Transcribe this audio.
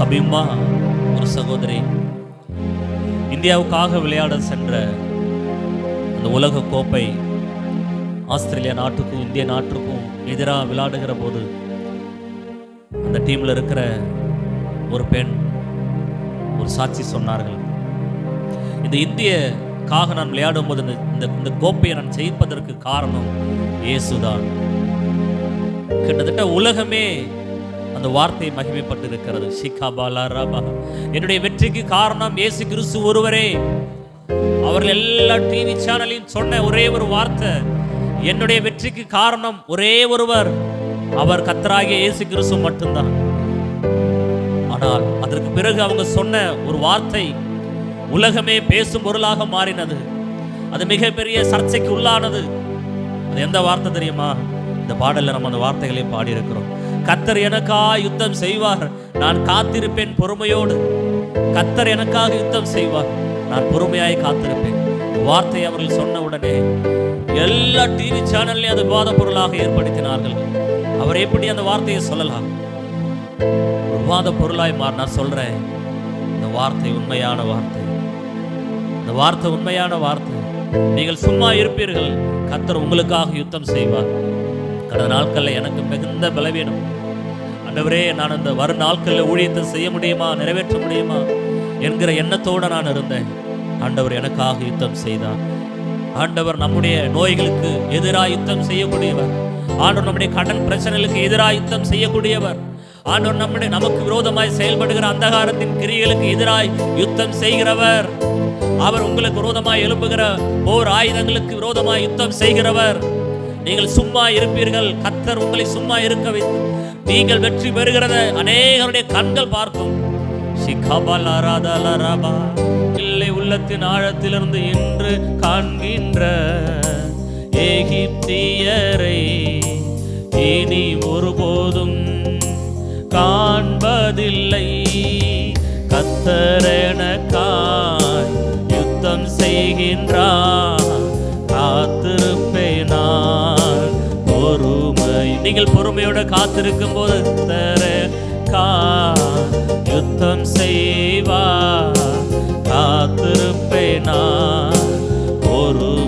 சமீபமா ஒரு சகோதரி இந்தியாவுக்காக விளையாட சென்ற அந்த உலக கோப்பை ஆஸ்திரேலியா நாட்டுக்கும் இந்திய நாட்டுக்கும் எதிராக விளையாடுகிற போது அந்த டீம்ல இருக்கிற ஒரு பெண் ஒரு சாட்சி சொன்னார்கள். இந்த இந்தியக்காக நான் விளையாடும் போது இந்த கோப்பையை நான் ஜெயிப்பதற்கு காரணம் இயேசுதான். கிட்டத்தட்ட உலகமே அந்த வார்த்தை மகிமைப்பட்டு இருக்கிறது. என்னுடைய வெற்றிக்கு காரணம் இயேசு கிறிஸ்து ஒருவரே. அவர்கள் எல்லா டிவி சேனலையும் சொன்ன ஒரே ஒரு வார்த்தை, என்னுடைய வெற்றிக்கு காரணம் ஒரே ஒருவர், அவர் கர்த்தராகிய இயேசு கிறிஸ்து மட்டும்தான். ஆனால் அதற்கு பிறகு அவங்க சொன்ன ஒரு வார்த்தை உலகமே பேசும் பொருளாக மாறினது. அது மிகப்பெரிய சர்ச்சைக்கு உள்ளானது. அது எந்த வார்த்தை தெரியுமா? இந்த பாடல்ல நம்ம அந்த வார்த்தைகளை பாடி இருக்கிறோம். கர்த்தர் எனக்காக யுத்தம் செய்வார், நான் காத்திருப்பேன் பொறுமையோடு. கர்த்தர் எனக்காக யுத்தம் செய்வார், நான் பொறுமையாய் காத்திருப்பேன். வார்த்தை அவர்கள் சொன்ன உடனே எல்லா டிவி சேனல்லையும் அது விவாத பொருளாக ஏற்படுத்தினார்கள். அவர் எப்படி அந்த வார்த்தையை சொல்லலாம்? விவாத பொருளாய் நான் சொல்றேன், இந்த வார்த்தை உண்மையான வார்த்தை. இந்த வார்த்தை உண்மையான வார்த்தை. நீங்கள் சும்மா இருப்பீர்கள், கர்த்தர் உங்களுக்காக யுத்தம் செய்வார். கடந்த நாட்களில் எனக்கு மிகுந்த பலவீனம். ஆண்டவரே, நான் இந்த வரும் நாட்களில் ஊழியத்தை செய்ய முடியுமா, நிறைவேற்ற முடியுமா என்கிற எண்ணத்தோடு நான் இருந்தேன். ஆண்டவர் எனக்காக யுத்தம் செய்தார். ஆண்டவர் நம்முடைய நோய்களுக்கு எதிராக யுத்தம் செய்யக்கூடியவர். ஆண்டவர் நம்முடைய கடன் பிரச்சனைகளுக்கு எதிராக யுத்தம் செய்யக்கூடியவர். ஆண்டவர் நமக்கு விரோதமாய் செயல்படுகிற அந்தகாரத்தின் கிரியைகளுக்கு எதிராய் யுத்தம் செய்கிறவர். அவர் உங்களுக்கு விரோதமாய் எழுப்புகிற போர் ஆயுதங்களுக்கு விரோதமாய் யுத்தம் செய்கிறவர். நீங்கள் சும்மா இருப்பீர்கள், கர்த்தர் உங்களை சும்மா இருக்க வைத்து நீங்கள் வெற்றி பெறுகிறத அநேகருடைய கண்கள் பார்க்கும். இல்லை, உள்ளத்தின் ஆழத்திலிருந்து இன்று காண்கின்ற எகிப்தியரை இனி ஒருபோதும் காண்பதில்லை. கர்த்தர் எனக்காய் யுத்தம் செய்கின்றார், காத்திருப்பேன் நான் பொறுமை. நீங்கள் பொறுமையோட காத்திருக்கும் போது யுத்தம் செய்வார், காத்திருப்பேன் நான் பொறுமை.